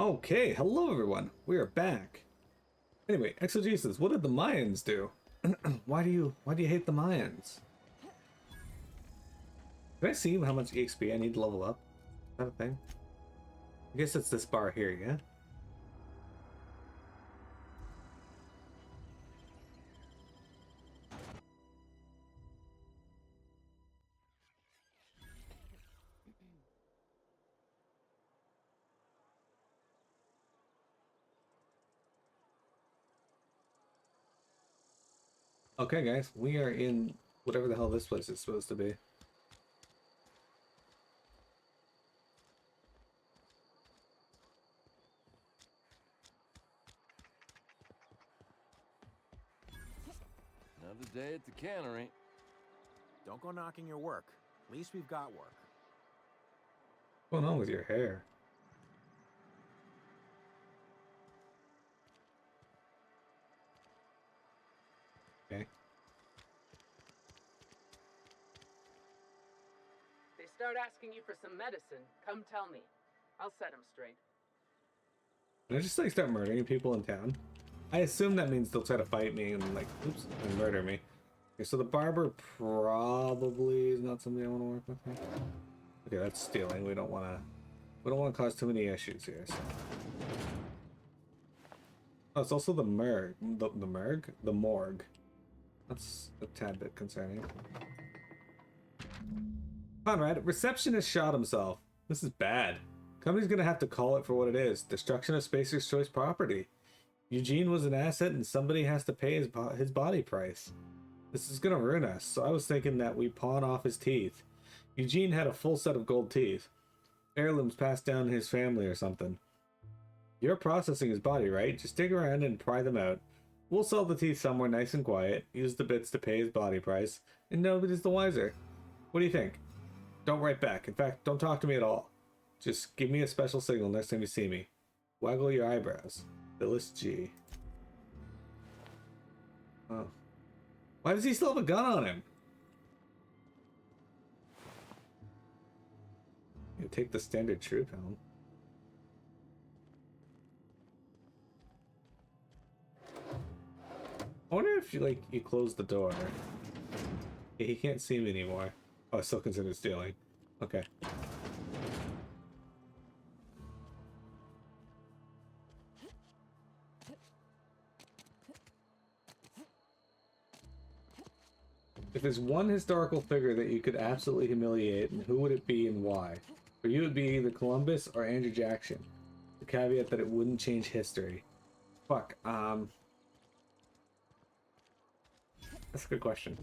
Okay, hello everyone. We are back. Anyway, exegesis. What did the Mayans do? Why do you hate the Mayans? Can I see how much EXP I need to level up? Is that a thing? I guess it's this bar here, yeah? Okay, guys, we are in whatever the hell this place is supposed to be. Another day at the cannery. Don't go knocking your work. At least we've got work. What's going on with your hair? Okay. They start asking you for some medicine, come tell me. I'll set them straight. Can I just like start murdering people in town? I assume that means they'll try to fight me and like, oops, and murder me. Okay, so the barber probably is not something I want to work with here. Okay, that's stealing. We don't want to cause too many issues here. So. Oh, it's also the morgue. The morgue. That's a tad bit concerning. Conrad, receptionist shot himself. This is bad. Company's gonna have to call it for what it is. Destruction of Spacer's Choice property. Eugene was an asset and somebody has to pay his body price. This is gonna ruin us, so I was thinking that we pawn off his teeth. Eugene had a full set of gold teeth. Heirlooms passed down his family or something. You're processing his body, right? Just dig around and pry them out. We'll sell the teeth somewhere nice and quiet, use the bits to pay his body price, and nobody's the wiser. What do you think? Don't write back. In fact, don't talk to me at all. Just give me a special signal next time you see me. Waggle your eyebrows. Phyllis G. Oh. Why does he still have a gun on him? You take the standard troop helm. I wonder if you close the door. Yeah, he can't see me anymore. Oh, I still consider stealing. Okay. If there's one historical figure that you could absolutely humiliate, who would it be and why? For you, it would be either Columbus or Andrew Jackson. The caveat that it wouldn't change history. Fuck, that's a good question.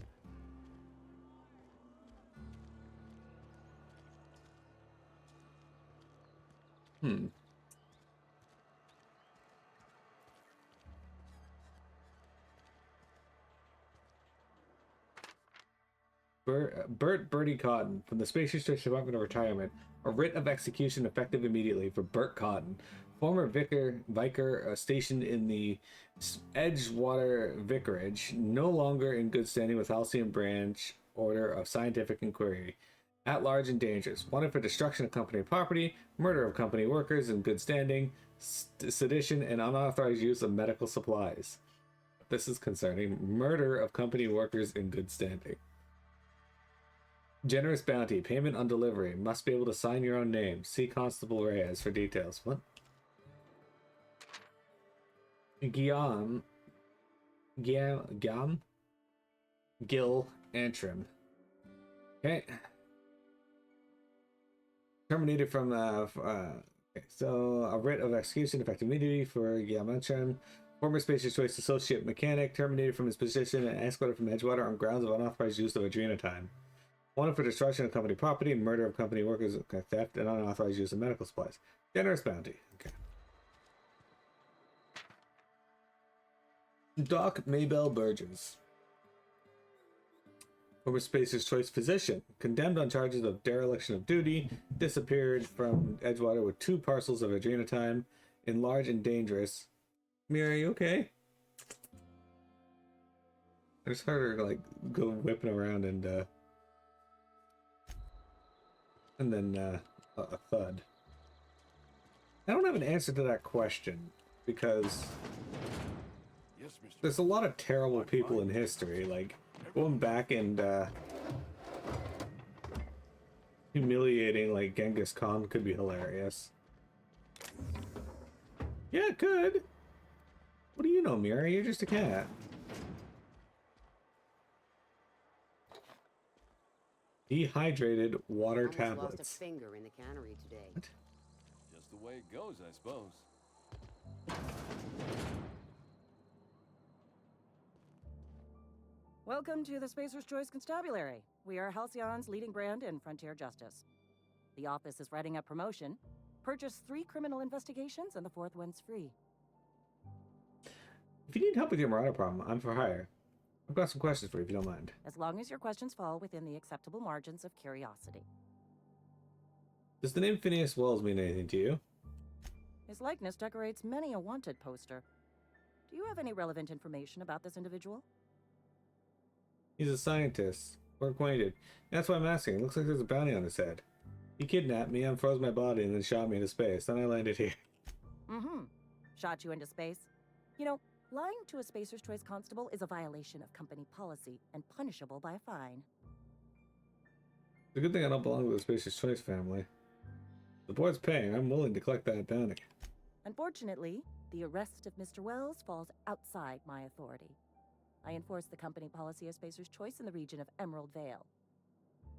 Bert Bertie Cotton from the Space Research Department of Retirement. A writ of execution effective immediately for Bert Cotton, former vicar stationed in the Edgewater Vicarage, no longer in good standing with Halcyon Branch Order of Scientific Inquiry. At large and dangerous. Wanted for destruction of company property, murder of company workers in good standing, sedition, and unauthorized use of medical supplies. This is concerning. Murder of company workers in good standing. Generous bounty. Payment on delivery. Must be able to sign your own name. See Constable Reyes for details. What? Guillaume. Gil Antrim. Okay. Terminated from okay, so a writ of execution effective immediately for Guillaume Antrim. Former Spacer's Choice Associate Mechanic terminated from his position and escorted from Edgewater on grounds of unauthorized use of adrenatime. Wanted for destruction of company property and murder of company workers, theft, and unauthorized use of medical supplies. Generous bounty. Okay. Doc Maybell Burgess. Former Spacer's Choice Physician. Condemned on charges of dereliction of duty. Disappeared from Edgewater with 2 parcels of adrenatime. Enlarged and dangerous. Mira, are you okay? I just heard her, like, go whipping around and then a thud. I don't have an answer to that question because Yes, Mr. there's a lot of terrible people in history. Like going back and humiliating like Genghis Khan could be hilarious. Yeah, it could. What do you know, Mira? You're just a cat. Dehydrated water Almost lost a tablets. finger in the cannery today. What? Just the way it goes, I suppose. Welcome to the Spacer's Choice Constabulary. We are Halcyon's leading brand in frontier justice. The office is writing up promotion. Purchase 3 criminal investigations and the 4th one's free. If you need help with your Marauder problem, I'm for hire. I've got some questions for you if you don't mind. As long as your questions fall within the acceptable margins of curiosity. Does the name Phineas Wells mean anything to you? His likeness decorates many a wanted poster. Do you have any relevant information about this individual? He's a scientist. We're acquainted. That's why I'm asking. It looks like there's a bounty on his head. He kidnapped me, unfroze my body, and then shot me into space. Then I landed here. Mm-hmm. Shot you into space. You know, lying to a Spacer's Choice constable is a violation of company policy and punishable by a fine. It's a good thing I don't belong to the Spacer's Choice family. The board's paying. I'm willing to collect that bounty. Unfortunately, the arrest of Mr. Wells falls outside my authority. I enforce the company policy of Spacer's Choice in the region of Emerald Vale.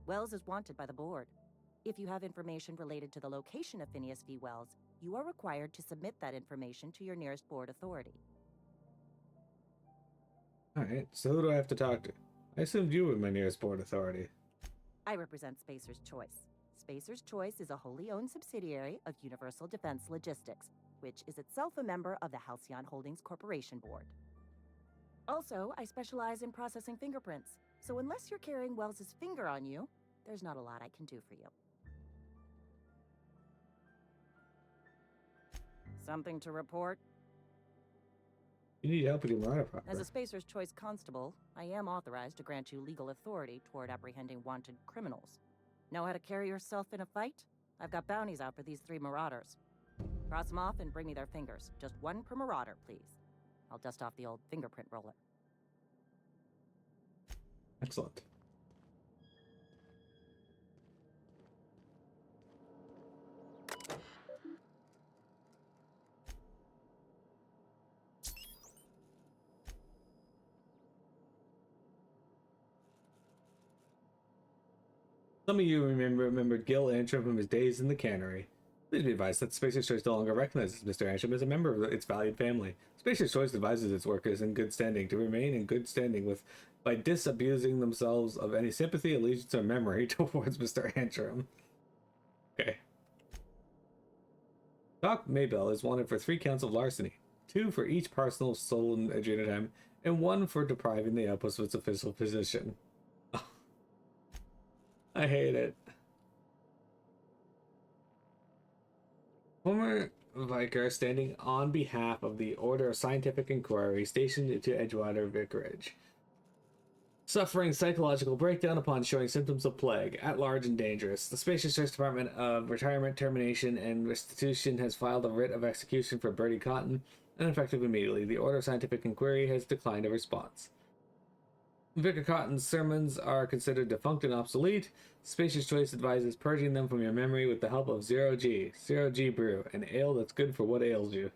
Wells is wanted by the board. If you have information related to the location of Phineas V. Wells, you are required to submit that information to your nearest board authority. Alright, so who do I have to talk to? I assumed you were my nearest board authority. I represent Spacer's Choice. Spacer's Choice is a wholly owned subsidiary of Universal Defense Logistics, which is itself a member of the Halcyon Holdings Corporation Board. Also, I specialize in processing fingerprints, so unless you're carrying Wells's finger on you, there's not a lot I can do for you. Something to report? You need help with your Marauder problem. As a Spacer's Choice constable, I am authorized to grant you legal authority toward apprehending wanted criminals. Know how to carry yourself in a fight? I've got bounties out for these 3 marauders. Cross them off and bring me their fingers. Just 1 per marauder, please. I'll dust off the old fingerprint roller. Excellent. Some of you remember Gil Antrim from his days in the cannery. Please be advised that Spacer's Choice no longer recognizes Mr. Antrim as a member of its valued family. Spacer's Choice advises its workers in good standing to remain in good standing with by disabusing themselves of any sympathy, allegiance, or memory towards Mr. Antrim. Okay. Doc Maybell is wanted for 3 counts of larceny, 2 for each parcel stolen at Junitime, and 1 for depriving the outpost of its official position. I hate it. Former Vicar standing on behalf of the Order of Scientific Inquiry stationed to Edgewater Vicarage. Suffering psychological breakdown upon showing symptoms of plague, at large and dangerous. The Spacious Choice Department of Retirement, Termination, and Restitution has filed a writ of execution for Bertie Cotton, and effective immediately. The Order of Scientific Inquiry has declined a response. Vicar Cotton's sermons are considered defunct and obsolete. Spacious Choice advises purging them from your memory with the help of Zero G Brew, an ale that's good for what ails you.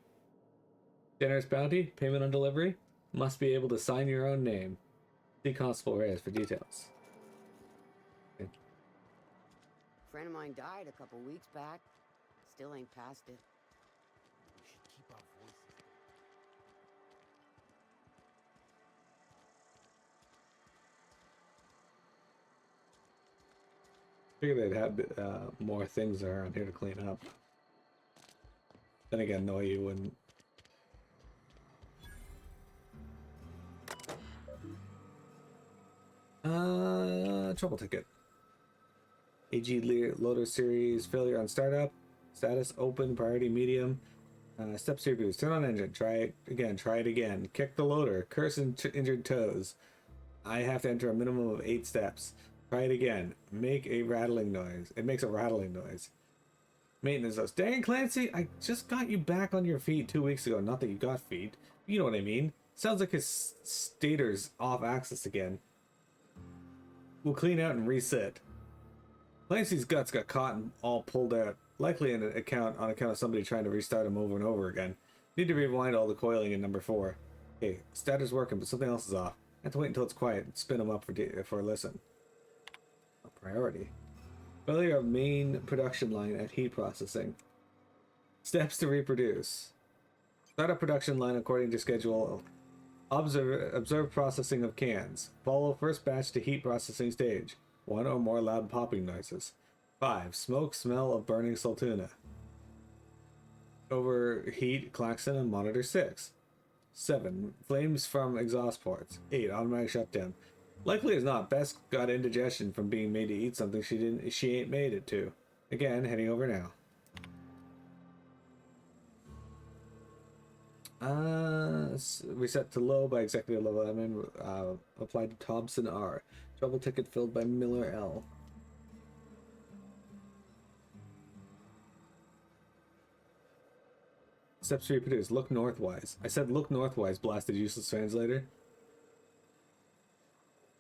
Generous bounty, payment on delivery, must be able to sign your own name. See Constable Reyes for details. Okay. Friend of mine died a couple weeks back. Still ain't past it. We should keep our voices. Figured they'd have more things around here to clean up. Then again, no, you wouldn't. Trouble ticket. AG Loader Series failure on startup. Status open, priority medium. Step 3 boost. Turn on engine. Try it again. Kick the loader. Curse injured toes. I have to enter a minimum of 8 steps. Try it again. Make a rattling noise. It makes a rattling noise. Maintenance house. Dang, Clancy, I just got you back on your feet 2 weeks ago. Not that you got feet. You know what I mean. Sounds like his stator's off axis again. We'll clean out and reset. Clancy's guts got caught and all pulled out. Likely on account of somebody trying to restart him over and over again. Need to rewind all the coiling in number 4. Okay, stator's working, but something else is off. I have to wait until it's quiet and spin him up for a listen. A priority. Failure of main production line at heat processing. Steps to reproduce. Start up production line according to schedule. Observe processing of cans. Follow first batch to heat processing stage. 1 or more loud popping noises. 5. Smoke, smell of burning saltuna. Overheat klaxon and monitor 6. 7. Flames from exhaust ports. 8. Automatic shutdown. Likely as not, Bess got indigestion from being made to eat something she ain't made it to. Again, heading over now. Reset to low by executive level admin. Applied to Thompson R. Trouble ticket filled by Miller L. Steps to reproduce. Look northwise. I said look northwise, blasted useless translator.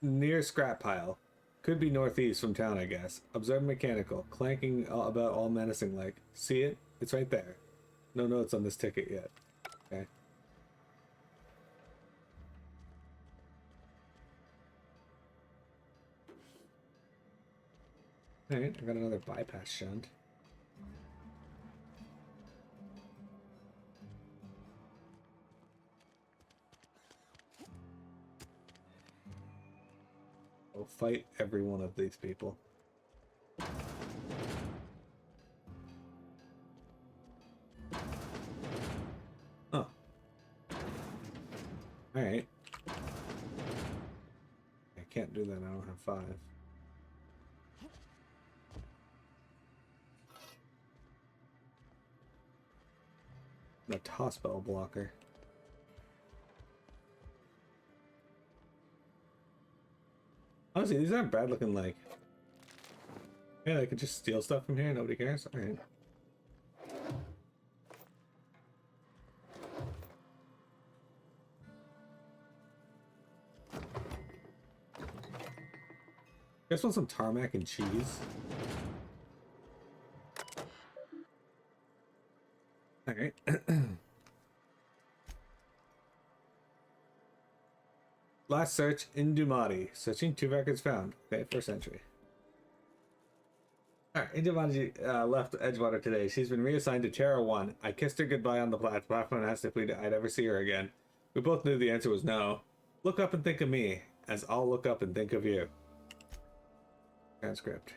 Near scrap pile. Could be northeast from town, I guess. Observe mechanical. Clanking about all menacing like. See it? It's right there. No notes on this ticket yet. Okay. Alright, I got another bypass shunt. I'll fight every one of these people. Oh. Alright. I can't do that, I don't have 5. The toss bell blocker. Honestly, these aren't bad looking, like... Yeah, I could just steal stuff from here, nobody cares. Alright. Guys want some tarmac and cheese? Alright. Last search, Indumati. Searching, 2 records found. Okay, first entry. Alright, Indumati left Edgewater today. She's been reassigned to Terra 1. I kissed her goodbye on the platform and asked if I'd ever see her again. We both knew the answer was no. Look up and think of me, as I'll look up and think of you. Transcript.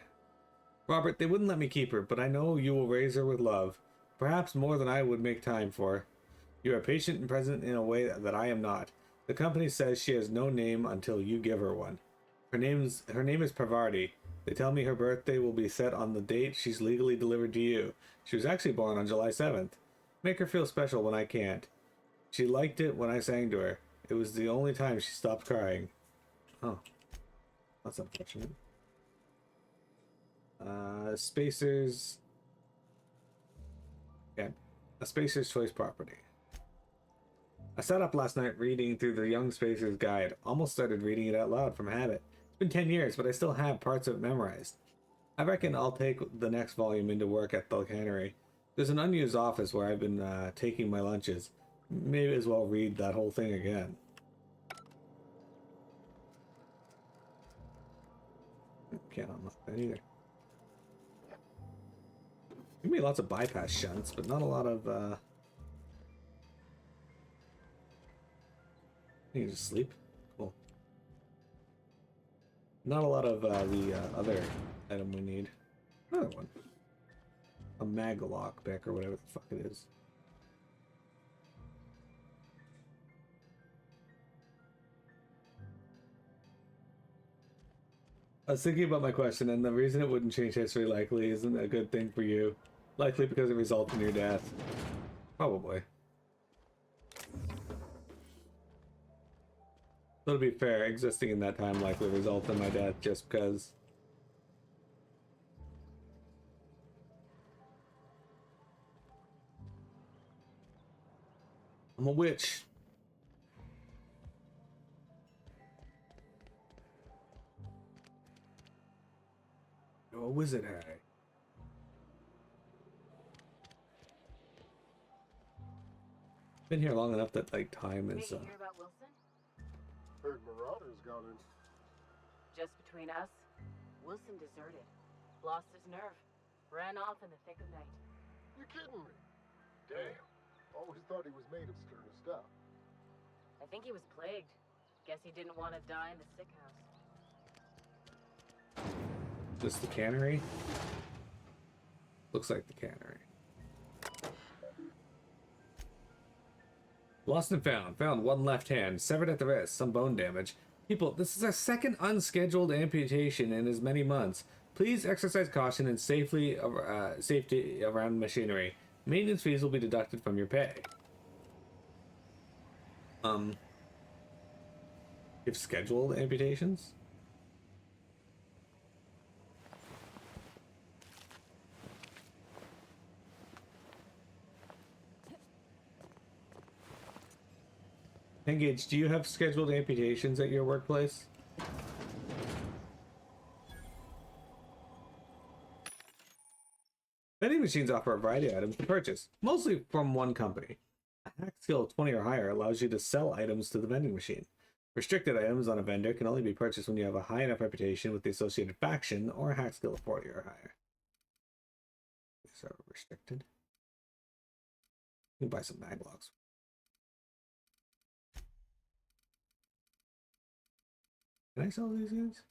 Robert, they wouldn't let me keep her, but I know you will raise her with love. Perhaps more than I would make time for. You are patient and present in a way that I am not. The company says she has no name until you give her one. Her name is Parvati. They tell me her birthday will be set on the date she's legally delivered to you. She was actually born on July 7th. Make her feel special when I can't. She liked it when I sang to her. It was the only time she stopped crying. Oh. That's unfortunate. Spacers. Yeah. A Spacer's Choice property. I sat up last night reading through the Young Spacer's Guide. Almost started reading it out loud from habit. It's been 10 years, but I still have parts of it memorized. I reckon I'll take the next volume into work at the cannery. There's an unused office where I've been taking my lunches. Maybe as well read that whole thing again. Can't unlock that either. Give me lots of bypass shunts, but not a lot of You can just sleep? Cool. Not a lot of the other item we need. Another one. A maglock pick or whatever the fuck it is. I was thinking about my question, and the reason it wouldn't change history likely isn't a good thing for you. Likely because it results in your death. Probably. So to be fair, existing in that time likely results in my death just because. I'm a witch. You're a wizard, Harry. Been here long enough that like time is. Hey, you hear about Wilson? Heard Marauders got in. Just between us, Wilson deserted, lost his nerve, ran off in the thick of night. You kidding me? Damn. Always thought he was made of sterner stuff. I think he was plagued. Guess he didn't want to die in the sick house. This the cannery? Looks like the cannery. Lost and found. Found one left hand, severed at the wrist, some bone damage. People, this is our second unscheduled amputation in as many months. Please exercise caution and safety around machinery. Maintenance fees will be deducted from your pay. You've scheduled amputations? Engage, do you have scheduled amputations at your workplace? Vending machines offer a variety of items to purchase, mostly from one company. A hack skill of 20 or higher allows you to sell items to the vending machine. Restricted items on a vendor can only be purchased when you have a high enough reputation with the associated faction or a hack skill of 40 or higher. These are restricted. You can buy some maglocks. Can I sell these guys?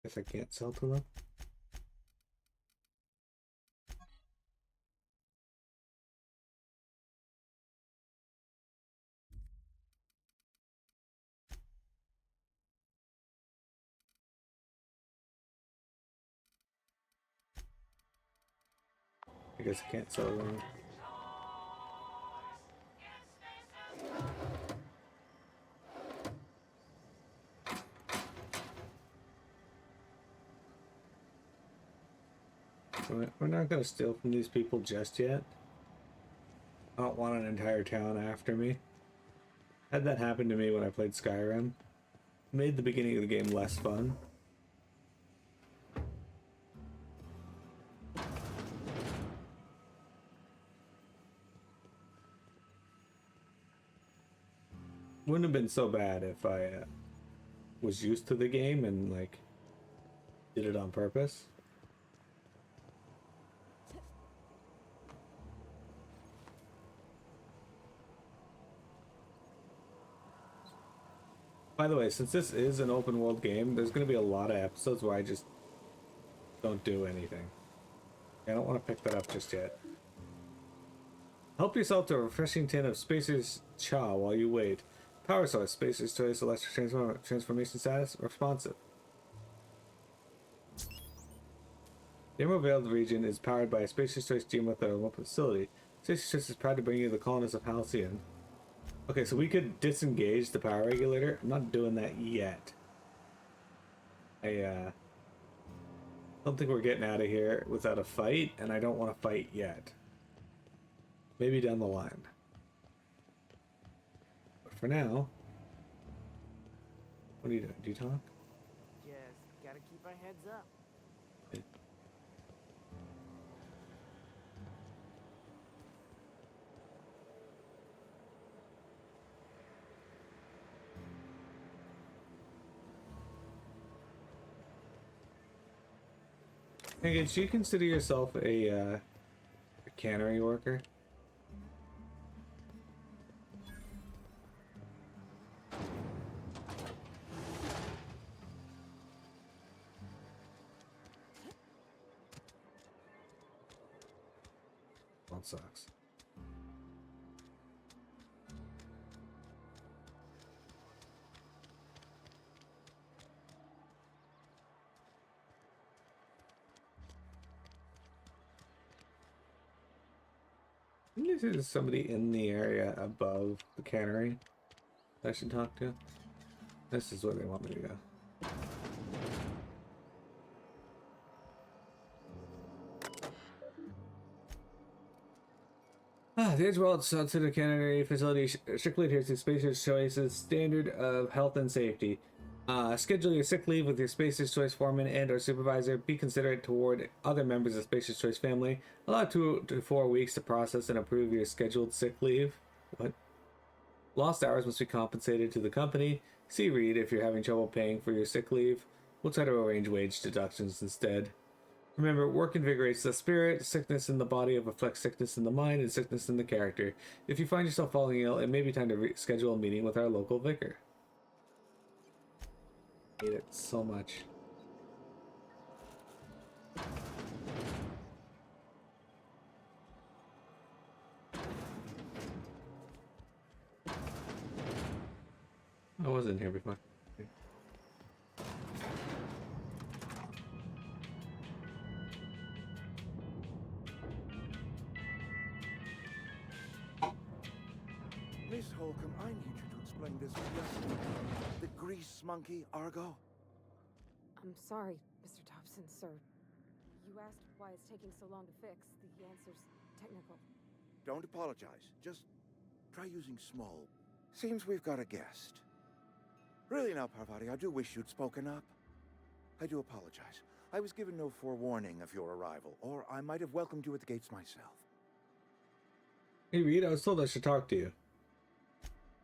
Guess I can't sell to them. I guess I can't sell them. We're not going to steal from these people just yet. I don't want an entire town after me. Had that happen to me when I played Skyrim. Made the beginning of the game less fun. Wouldn't have been so bad if I was used to the game and like did it on purpose. By the way, since this is an open world game, there's going to be a lot of episodes where I just don't do anything. I don't want to pick that up just yet. Help yourself to a refreshing tin of Spacer's Cha while you wait. Power source, Spacer's Choice, electric transformation status, responsive. The Emerald Vale region is powered by a Spacer's Choice geothermal facility. Spacer's Choice is proud to bring you the colonists of Halcyon. Okay, so we could disengage the power regulator. I'm not doing that yet. I don't think we're getting out of here without a fight, and I don't want to fight yet. Maybe down the line. But for now, what are you doing? Do you talk? Just gotta keep our heads up. Hey, do you consider yourself a cannery worker? That sucks. I think there's somebody in the area above the cannery that I should talk to. This is where they want me to go. The Edgeworld Subsidiary Cannery Facility strictly adheres to Spacer's Choice's standard of health and safety. Schedule your sick leave with your Spacer's Choice foreman and or supervisor. Be considerate toward other members of Spacer's Choice family. Allow 2 to 4 weeks to process and approve your scheduled sick leave. What? Lost hours must be compensated to the company. See Reed if you're having trouble paying for your sick leave. We'll try to arrange wage deductions instead. Remember, work invigorates the spirit, sickness in the body afflicts sickness in the mind, and sickness in the character. If you find yourself falling ill, it may be time to schedule a meeting with our local vicar. I hate it so much. I wasn't here before. Miss Holcomb, I need you to explain this lesson. The grease monkey, Argo? I'm sorry, Mr. Thompson, sir. You asked why it's taking so long to fix. The answer's technical. Don't apologize. Just try using small. Seems we've got a guest. Really now, Parvati, I do wish you'd spoken up. I do apologize. I was given no forewarning of your arrival, or I might have welcomed you at the gates myself. Hey Reed, I was told I should talk to you.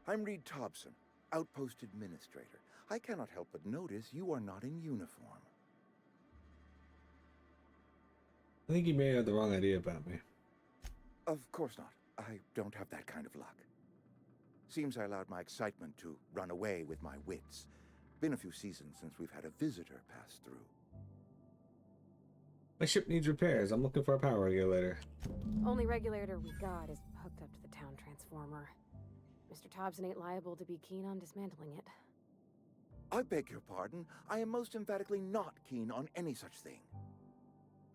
I'm Reed Thompson, Outpost Administrator. I cannot help but notice you are not in uniform. I think you may have the wrong idea about me. Of course not. I don't have that kind of luck. Seems I allowed my excitement to run away with my wits. Been a few seasons since we've had a visitor pass through. My ship needs repairs. I'm looking for a power regulator. Only regulator we got is hooked up to the town transformer. Mr. Thompson ain't liable to be keen on dismantling it. I beg your pardon. I am most emphatically not keen on any such thing.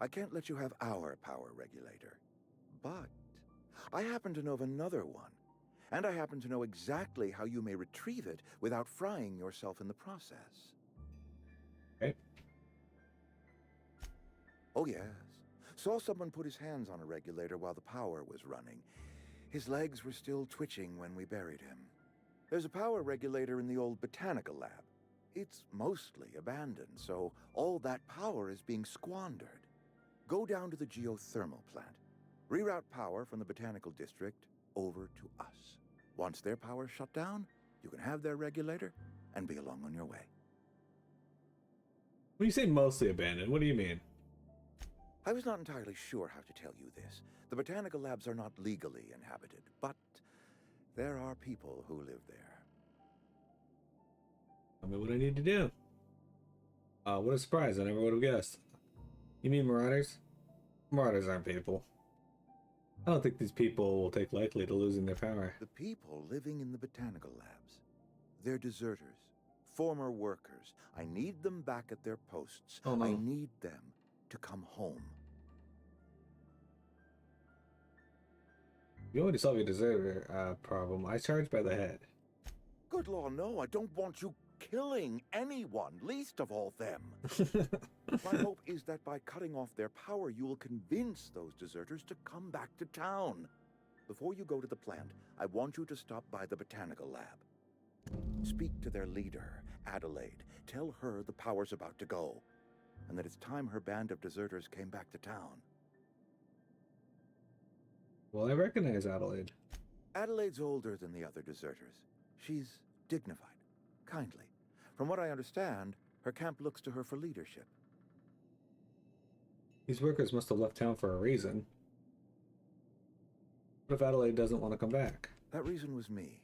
I can't let you have our power regulator. But I happen to know of another one. And I happen to know exactly how you may retrieve it without frying yourself in the process. Okay. Oh, yes. Saw someone put his hands on a regulator while the power was running. His legs were still twitching when we buried him. There's a power regulator in the old botanical lab. It's mostly abandoned, so all that power is being squandered. Go down to the geothermal plant. Reroute power from the botanical district over to us. Once their power's shut down, you can have their regulator and be along on your way. When you say mostly abandoned, what do you mean? I was not entirely sure how to tell you this. The botanical labs are not legally inhabited, but there are people who live there. Tell me what I need to do. What a surprise. I never would have guessed. You mean marauders? Marauders aren't people. I don't think these people will take lightly to losing their power. The people living in the botanical labs, they're deserters, former workers. I need them back at their posts. Oh, no. I need them to come home. You already solved your deserter problem. I charge by the head. Good Lord, no, I don't want you killing anyone, least of all them. My hope is that by cutting off their power, you will convince those deserters to come back to town. Before you go to the plant, I want you to stop by the botanical lab. Speak to their leader, Adelaide. Tell her the power's about to go, and that it's time her band of deserters came back to town. Well, I recognize Adelaide. Adelaide's older than the other deserters. She's dignified, kindly. From what I understand, her camp looks to her for leadership. These workers must have left town for a reason. What if Adelaide doesn't want to come back? That reason was me.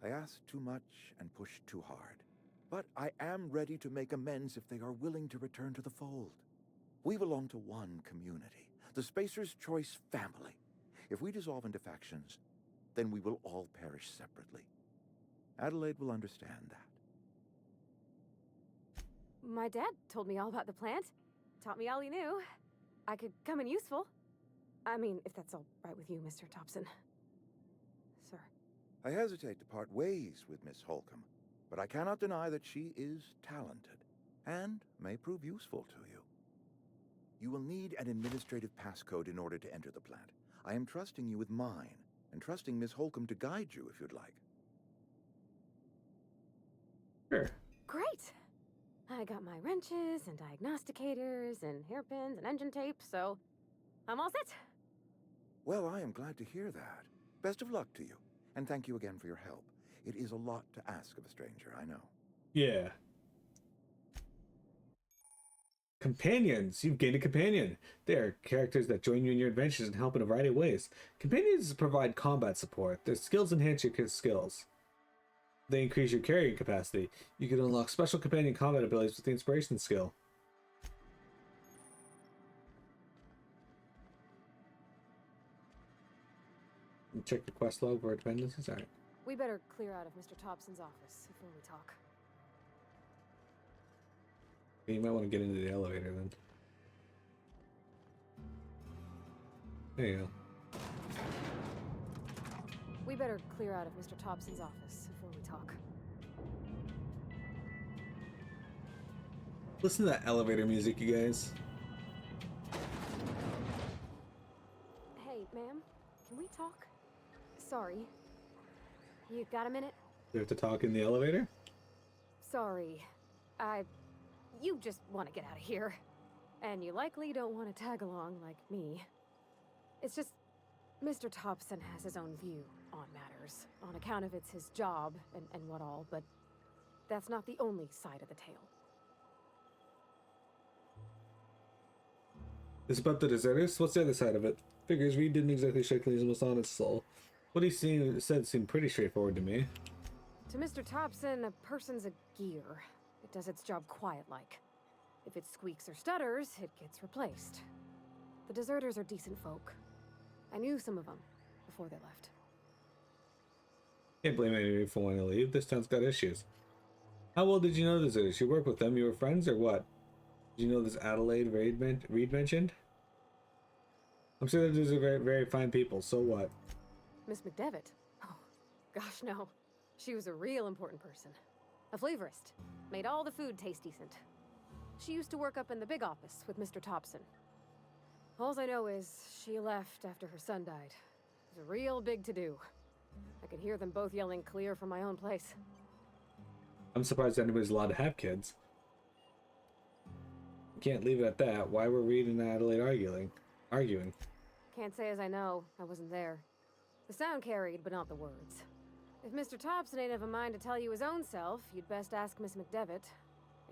I asked too much and pushed too hard. But I am ready to make amends if they are willing to return to the fold. We belong to one community, the Spacer's Choice family. If we dissolve into factions, then we will all perish separately. Adelaide will understand that. My dad told me all about the plant. Taught me all he knew. I could come in useful. I mean, if that's all right with you, Mr. Thompson. Sir. I hesitate to part ways with Miss Holcomb, but I cannot deny that she is talented. and may prove useful to you. You will need an administrative passcode in order to enter the plant. I am trusting you with mine, and trusting Miss Holcomb to guide you if you'd like. Sure. Great! I got my wrenches and diagnosticators and hairpins and engine tape, so I'm all set. Well, I am glad to hear that. Best of luck to you, and thank you again for your help. It is a lot to ask of a stranger, I know. Yeah. Companions. You've gained a companion. They are characters that join you in your adventures and help in a variety of ways. Companions provide combat support. Their skills enhance your skills. They increase your carrying capacity. You can unlock special companion combat abilities with the inspiration skill. Check the quest log for dependencies. Alright. We better clear out of Mr. Thompson's office before we talk. You might want to get into the elevator then. There you go. We better clear out of Mr. Thompson's office before we talk. Listen to that elevator music, you guys. Hey, ma'am, can we talk? Sorry. You got a minute? We have to talk in the elevator? Sorry. You just want to get out of here. And you likely don't want to tag along like me. It's just, Mr. Thompson has his own view on matters. On account of it's his job and what all, but that's not the only side of the tale. It's about the deserters? What's the other side of it? Figures Reed didn't exactly strike me as the most honest soul. What he said seemed pretty straightforward to me. To Mr. Thompson, a person's a gear. It does its job quiet-like. If it squeaks or stutters, it gets replaced. The deserters are decent folk. I knew some of them before they left. Can't blame anybody for wanting to leave. This town's got issues. How well did you know the deserters? You work with them? You were friends or what? Did you know this Adelaide Reed mentioned? I'm sure that these are very, very fine people. So what? Miss McDevitt? Oh, gosh, no. She was a real important person. A flavorist. Made all the food taste decent. She used to work up in the big office with Mr. Thompson. All I know is she left after her son died. It was a real big to-do. I could hear them both yelling clear from my own place. I'm surprised anybody's allowed to have kids. Can't leave it at that. Why were Reed and Adelaide arguing? Can't say as I know. I wasn't there. The sound carried, but not the words. If Mr. Thompson ain't of a mind to tell you his own self, you'd best ask Miss McDevitt,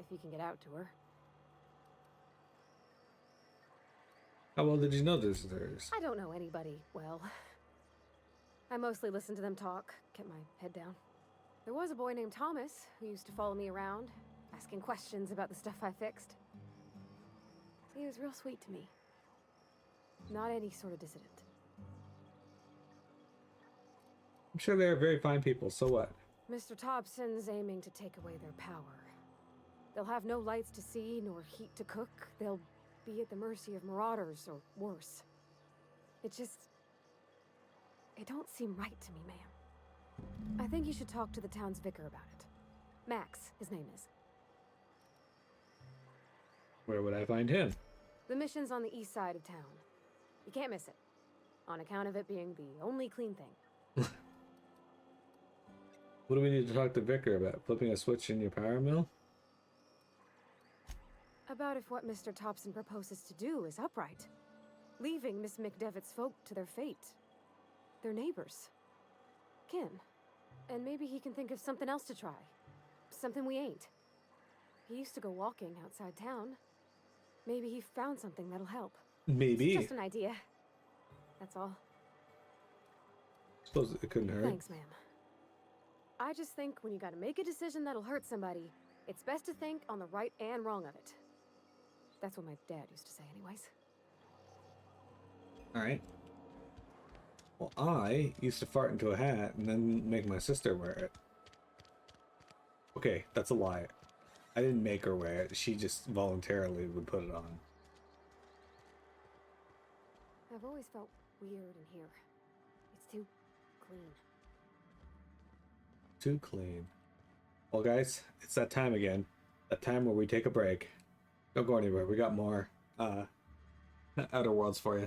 if he can get out to her. How well did you know the deserters? I don't know anybody well. I mostly listened to them talk, kept my head down. There was a boy named Thomas who used to follow me around, asking questions about the stuff I fixed. He was real sweet to me. Not any sort of dissident. I'm sure they are very fine people, so what? Mr. Thompson's aiming to take away their power. They'll have no lights to see, nor heat to cook. They'll be at the mercy of marauders, or worse. It don't seem right to me, ma'am. I think you should talk to the town's vicar about it. Max, his name is. Where would I find him? The mission's on the east side of town. You can't miss it, on account of it being the only clean thing. What do we need to talk to Vicar about? Flipping a switch in your power mill? About if what Mr. Thompson proposes to do is upright. Leaving Miss McDevitt's folk to their fate. Their neighbors. Kin. And maybe he can think of something else to try. Something we ain't. He used to go walking outside town. Maybe he found something that'll help. Maybe. It's just an idea. That's all. Suppose it couldn't hurt. Thanks, ma'am. I just think when you gotta make a decision that'll hurt somebody, it's best to think on the right and wrong of it. That's what my dad used to say anyways. Alright. Well, I used to fart into a hat and then make my sister wear it. Okay, that's a lie. I didn't make her wear it. She just voluntarily would put it on. I've always felt weird in here. It's too clean. Too clean. Well, guys, it's that time again. a time where we take a break. Don't go anywhere. We got more Outer Worlds for you.